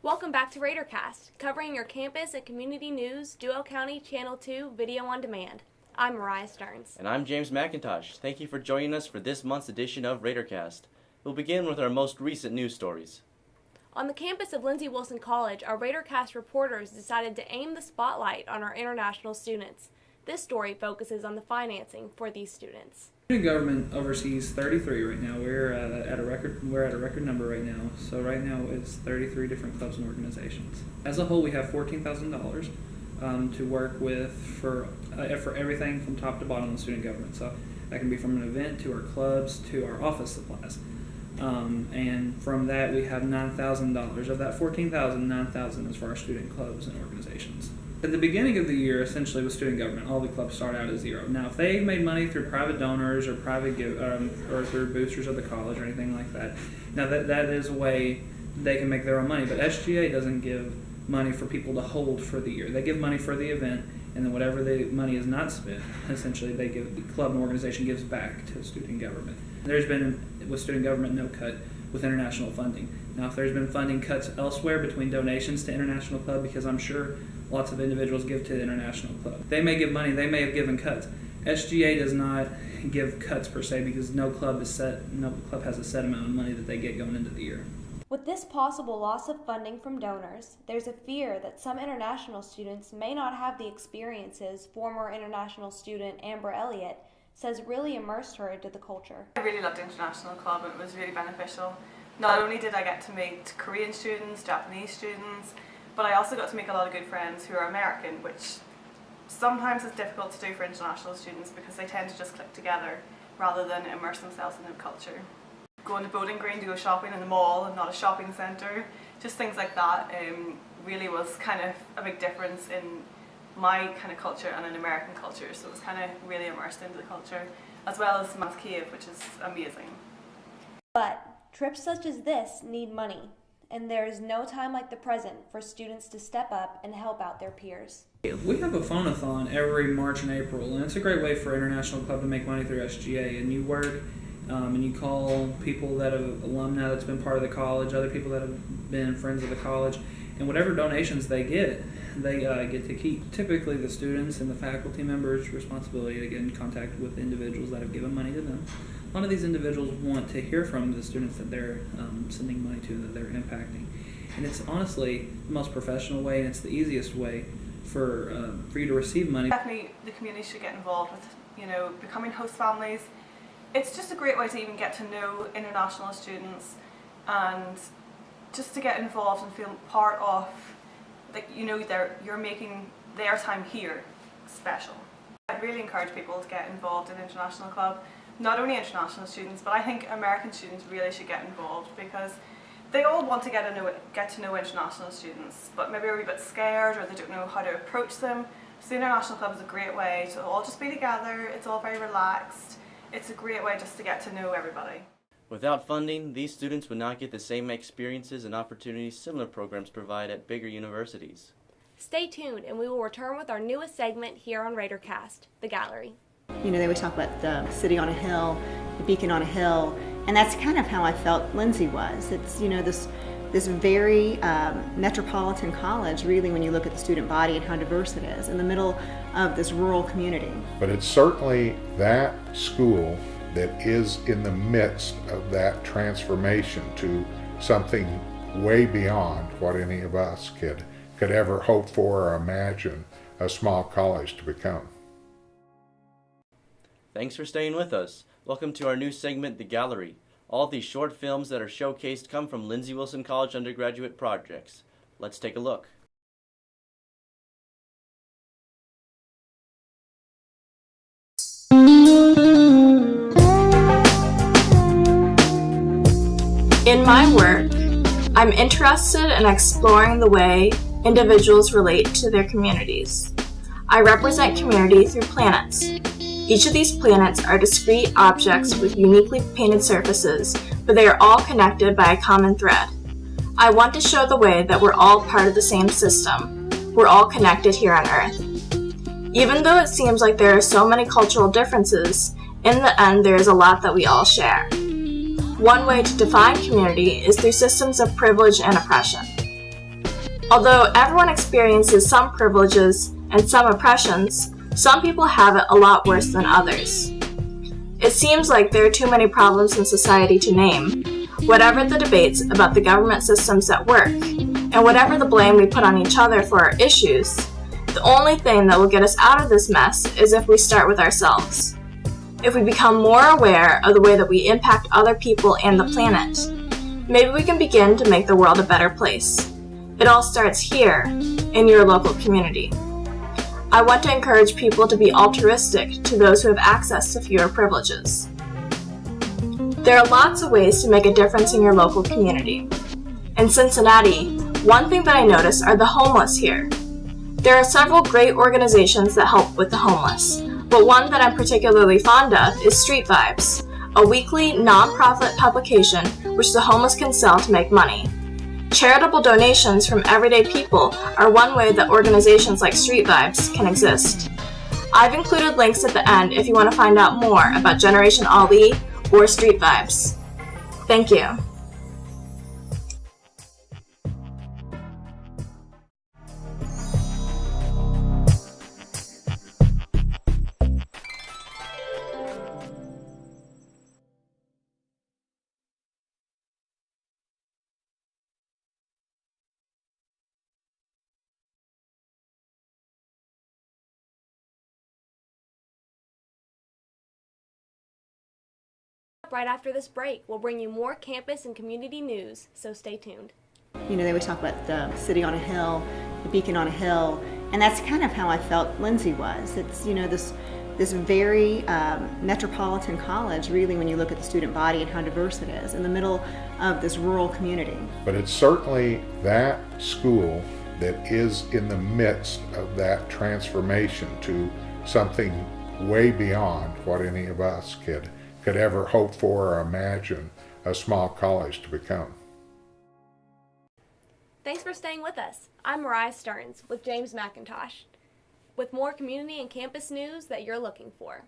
Welcome back to Raidercast, covering your campus and community news, Duval County Channel 2 Video on Demand. I'm Mariah Stearns. And I'm James McIntosh. Thank you for joining us for this month's edition of Raidercast. We'll begin with our most recent news stories. On the campus of Lindsey Wilson College, our Raidercast reporters decided to aim the spotlight on our international students. This story focuses on the financing for these students. Student government oversees 33 right now. We're at a record number right now. So right now it's 33 different clubs and organizations. As a whole, we have $14,000 to work with for everything from top to bottom of student government. So that can be from an event to our clubs to our office supplies. And from that, we have $9,000. Of that $14,000, $9,000 is for our student clubs and organizations. At the beginning of the year, essentially with student government, all the clubs start out at zero. Now, if they made money through private donors or or through boosters of the college or anything like that, now that is a way they can make their own money. But SGA doesn't give money for people to hold for the year. They give money for the event, and then whatever the money is not spent, essentially the club and organization gives back to student government. There's been, with student government, no cut with international funding. Now, if there's been funding cuts elsewhere between donations to international club, because I'm sure lots of individuals give to the international club. They may give money, they may have given cuts. SGA does not give cuts per se because no club has a set amount of money that they get going into the year. With this possible loss of funding from donors, there's a fear that some international students may not have the experiences former international student Amber Elliott says really immersed her into the culture. I really loved International Club and it was really beneficial. Not only did I get to meet Korean students, Japanese students, but I also got to make a lot of good friends who are American, which sometimes is difficult to do for international students because they tend to just click together rather than immerse themselves in the culture. Going to Bowling Green to go shopping in the mall and not a shopping centre, just things like that really was kind of a big difference in my kind of culture and an American culture, so it was kind of really immersed into the culture, as well as Math Kiev, which is amazing. But trips such as this need money, and there is no time like the present for students to step up and help out their peers. We have a phone-a-thon every March and April, and it's a great way for International Club to make money through SGA. And you work and you call people that are alumni that's been part of the college, other people that have been friends of the college, and whatever donations they get to keep. Typically the students and the faculty members' responsibility to get in contact with individuals that have given money to them. A lot of these individuals want to hear from the students that they're sending money to, that they're impacting. And it's honestly the most professional way, and it's the easiest way for you to receive money. Definitely the community should get involved with, becoming host families. It's just a great way to even get to know international students and just to get involved and feel part of, you're making their time here special. I'd really encourage people to get involved in International Club. Not only international students, but I think American students really should get involved because they all want to get to know international students, but maybe are a bit scared or they don't know how to approach them. So the International Club is a great way to all just be together. It's all very relaxed. It's a great way just to get to know everybody. Without funding, these students would not get the same experiences and opportunities similar programs provide at bigger universities. Stay tuned, and we will return with our newest segment here on Raidercast, The Gallery. You know, they always talk about the city on a hill, the beacon on a hill, and that's kind of how I felt Lindsey was. It's, this very metropolitan college, really, when you look at the student body and how diverse it is, in the middle of this rural community. But it's certainly that school that is in the midst of that transformation to something way beyond what any of us could ever hope for or imagine a small college to become. Thanks for staying with us. Welcome to our new segment, The Gallery. All these short films that are showcased come from Lindsey Wilson College undergraduate projects. Let's take a look. In my work, I'm interested in exploring the way individuals relate to their communities. I represent community through planets. Each of these planets are discrete objects with uniquely painted surfaces, but they are all connected by a common thread. I want to show the way that we're all part of the same system. We're all connected here on Earth. Even though it seems like there are so many cultural differences, in the end there is a lot that we all share. One way to define community is through systems of privilege and oppression. Although everyone experiences some privileges and some oppressions, some people have it a lot worse than others. It seems like there are too many problems in society to name, whatever the debates about the government systems at work, and whatever the blame we put on each other for our issues. The only thing that will get us out of this mess is if we start with ourselves. If we become more aware of the way that we impact other people and the planet, maybe we can begin to make the world a better place. It all starts here, in your local community. I want to encourage people to be altruistic to those who have access to fewer privileges. There are lots of ways to make a difference in your local community. In Cincinnati, one thing that I notice are the homeless here. There are several great organizations that help with the homeless, but one that I'm particularly fond of is Street Vibes, a weekly non-profit publication which the homeless can sell to make money. Charitable donations from everyday people are one way that organizations like Street Vibes can exist. I've included links at the end if you want to find out more about Generation Ali or Street Vibes. Thank you. Right after this break, we'll bring you more campus and community news, so stay tuned. You know, they would talk about the city on a hill, the beacon on a hill, and that's kind of how I felt Lindsay was. It's, you know, this very metropolitan college, really, when you look at the student body and how diverse it is, in the middle of this rural community. But it's certainly that school that is in the midst of that transformation to something way beyond what any of us could ever hope for or imagine a small college to become. Thanks for staying with us. I'm Mariah Stearns with James McIntosh, with more community and campus news that you're looking for.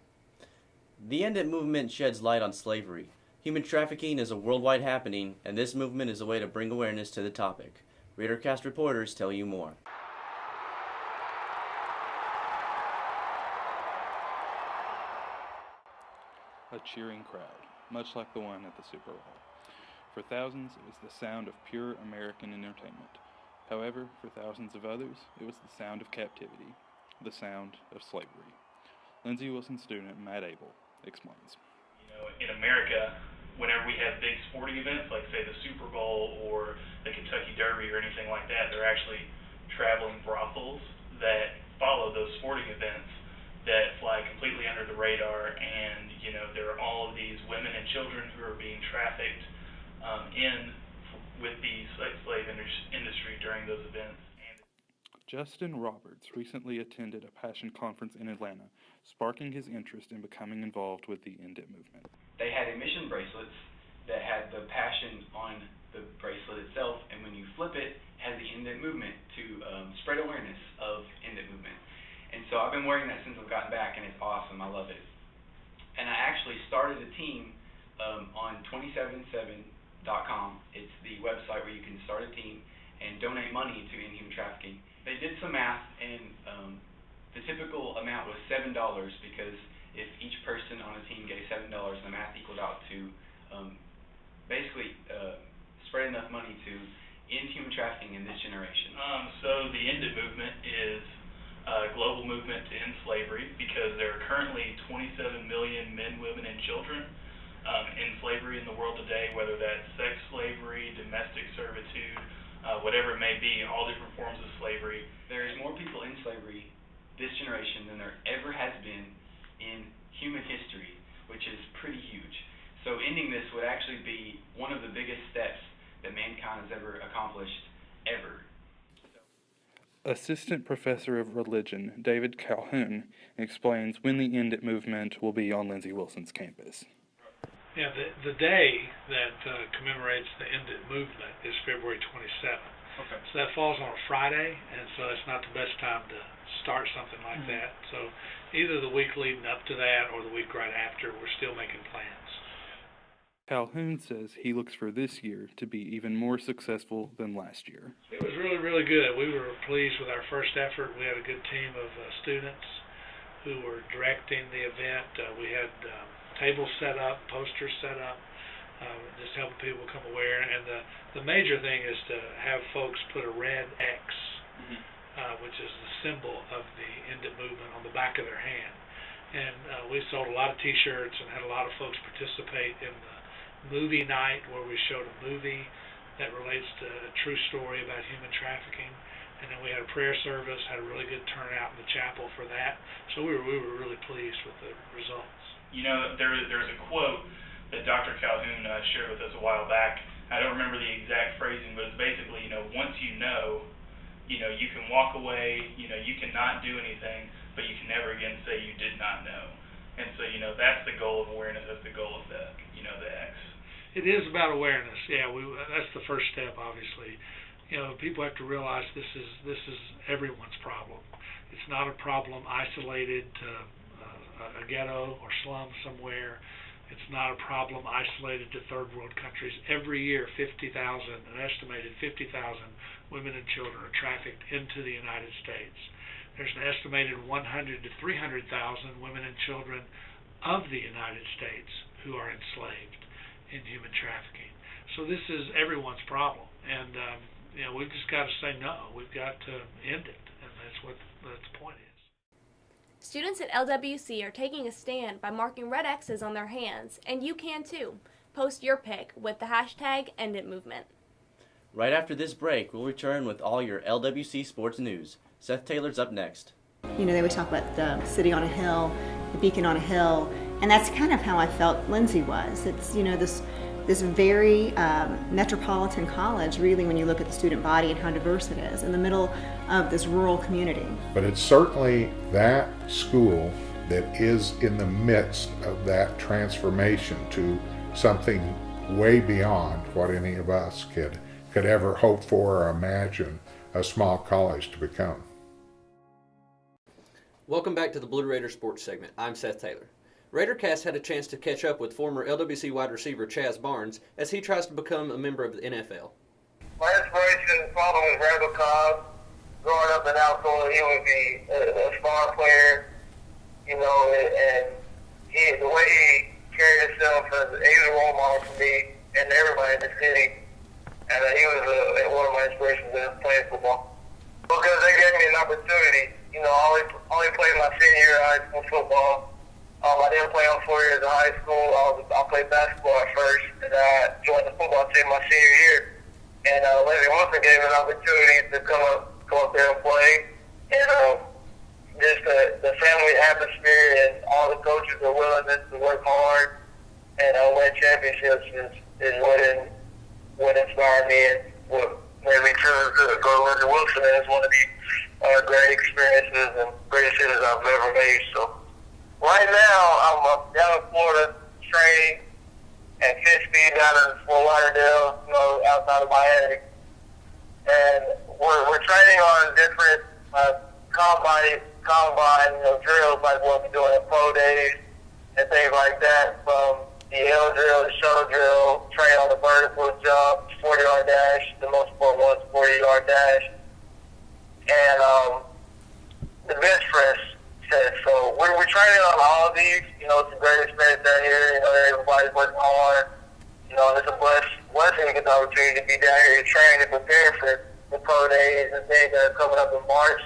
The End It movement sheds light on slavery. Human trafficking is a worldwide happening, and this movement is a way to bring awareness to the topic. Raidercast reporters tell you more. A cheering crowd, much like the one at the Super Bowl. For thousands, it was the sound of pure American entertainment. However, for thousands of others, it was the sound of captivity, the sound of slavery. Lindsay Wilson student Matt Abel explains. You know, in America, whenever we have big sporting events, like say the Super Bowl or the Kentucky Derby or anything like that, they're actually traveling brothels that follow those sporting events that fly completely under the radar, and you know there are all of these women and children who are being trafficked with the slave industry during those events. Justin Roberts recently attended a Passion conference in Atlanta, sparking his interest in becoming involved with the End It movement. They had emission bracelets that had the Passion on the bracelet itself, and when you flip it, it has the End It movement to spread awareness of End It movement. And so I've been wearing that since I've gotten back, and it's awesome. I love it. And I actually started a team on 277.com. It's the website where you can start a team and donate money to end human trafficking. They did some math, and the typical amount was $7 because if each person on a team gave $7, the math equaled out to basically spread enough money to end human trafficking in this generation. So the End It movement is a global movement to end slavery because there are currently 27 million men, women, and children in slavery in the world today, whether that's sex slavery, domestic servitude, whatever it may be, all different forms of slavery. There's more people in slavery this generation than there ever has been in human history, which is pretty huge. So ending this would actually be one of the biggest steps that mankind has ever accomplished, ever. Assistant Professor of Religion David Calhoun explains when the End It movement will be on Lindsay Wilson's campus. Yeah, the day that commemorates the End It movement is February 27th. Okay. So that falls on a Friday, and so it's not the best time to start something like that. So either the week leading up to that or the week right after, we're still making plans. Calhoun says he looks for this year to be even more successful than last year. It was really, really good. We were pleased with our first effort. We had a good team of students who were directing the event. We had tables set up, posters set up, just helping people become aware. And the major thing is to have folks put a red X, which is the symbol of the End It movement, on the back of their hand. And we sold a lot of T-shirts and had a lot of folks participate in the movie night where we showed a movie that relates to a true story about human trafficking. And then we had a prayer service, had a really good turnout in the chapel for that. So we were really pleased with the results. You know, there's a quote that Dr. Calhoun shared with us a while back. I don't remember the exact phrasing, but it's basically, once you know, you can walk away, you can not do anything, but you can never again say you did not know. And so, that's the goal of awareness, that's the goal of the X. It is about awareness. Yeah, that's the first step, obviously. People have to realize this is everyone's problem. It's not a problem isolated to a ghetto or slum somewhere. It's not a problem isolated to third world countries. Every year, an estimated 50,000 women and children are trafficked into the United States. There's an estimated 100 to 300,000 women and children of the United States who are enslaved in human trafficking. So this is everyone's problem, and we've just got to say no. We've got to end it, and that's what the point is. Students at LWC are taking a stand by marking red X's on their hands, and you can too. Post your pic with the hashtag #EndItMovement. Right after this break, we'll return with all your LWC sports news. Seth Taylor's up next. They would talk about the city on a hill, the beacon on a hill, and that's kind of how I felt Lindsay was. It's, this very metropolitan college, really, when you look at the student body and how diverse it is, in the middle of this rural community. But it's certainly that school that is in the midst of that transformation to something way beyond what any of us could ever hope for or imagine a small college to become. Welcome back to the Blue Raider Sports segment. I'm Seth Taylor. Raidercast had a chance to catch up with former LWC wide receiver Chaz Barnes as he tries to become a member of the NFL. My inspiration following Randall Cobb, growing up in Alcoa, he would be a star player, and the way he carried himself, he was a role model for me and everybody in the city. And he was one of my inspirations in playing football. Because they gave me an opportunity. I only played my senior year of high school football. I didn't play all 4 years of high school. I played basketball at first, and I joined the football team my senior year. And Larry Wilson gave me an opportunity to come up there and play. And just the family atmosphere and all the coaches' are willingness to work hard and win championships is what inspired me and what made me choose to go to Larry Wilson. And it's one of the great experiences and greatest cities I've ever made. So right now, I'm down in Florida training at 5th speed down in Fort Lauderdale, outside of Miami. And we're training on different combine drills, like what we're doing at pro days and things like that, from the L drill, the shuttle drill, train on the vertical jump, 40-yard dash, the most important one's 40-yard dash, and the bench press set. So we're training on all of these. It's a great experience down here. Everybody's working hard. It's a blessing to get the opportunity to be down here to train and prepare for the pro days and things that are coming up in March.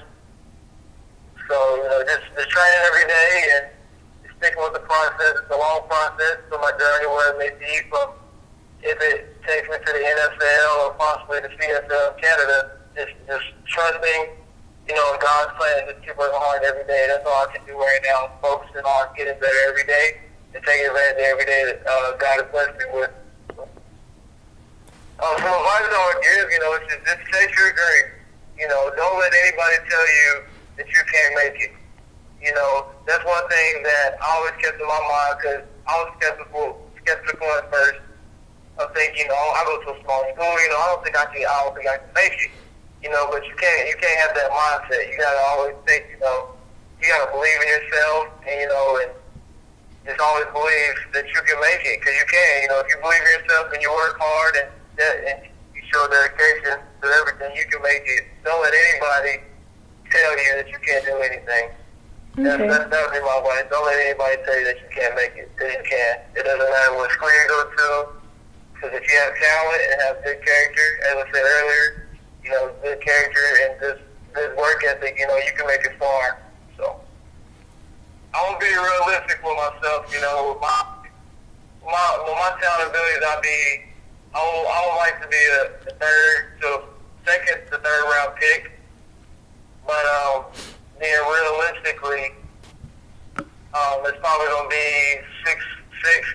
So, just training every day and sticking with the process. It's a long process for my journey, where it may be from if it takes me to the NFL or possibly the CFL of Canada. Just trusting, in God's plan, just keep working hard every day. That's all I can do right now. Focusing on getting better every day and taking advantage of every day that God has blessed me with. So advice I would give, is just chase your dream. Don't let anybody tell you that you can't make it. That's one thing that I always kept in my mind, because I was skeptical at first of thinking, I go to a small school, I don't think I can make it. But you can't have that mindset. You gotta always think, you gotta believe in yourself, and just always believe that you can make it, because you can. You know, if you believe in yourself and you work hard and you show dedication to everything, you can make it. Don't let anybody tell you that you can't do anything. Okay. That would be my advice. Don't let anybody tell you that you can't make it, because you can. It doesn't matter what school you go to, because if you have talent and have good character, as I said earlier, you know, good character and just good work ethic, you know, you can make it far. So I want to be realistic with myself, you know, with my talent abilities, I would like to be a second to third round pick, but being realistically, it's probably going to be six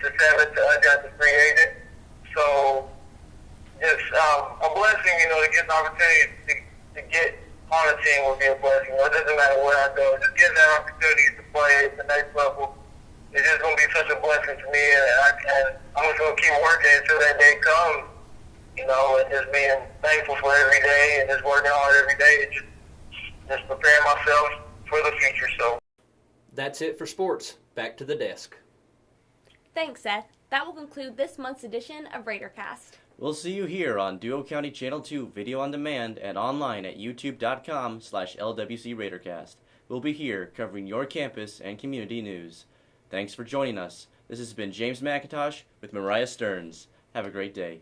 to seven to undrafted free agent. So just a blessing, you know, to get the opportunity to get on a team would be a blessing. It doesn't matter where I go. Just getting that opportunity to play at the next level is just going to be such a blessing to me, and I'm just going to keep working until that day comes, you know, and just being thankful for every day and just working hard every day and just preparing myself for the future. So That's it for sports. Back to the desk. Thanks, Seth. That will conclude this month's edition of Raidercast. We'll see you here on Duo County Channel 2 video on demand and online at youtube.com/LWC Raidercast. We'll be here covering your campus and community news. Thanks for joining us. This has been James McIntosh with Mariah Stearns. Have a great day.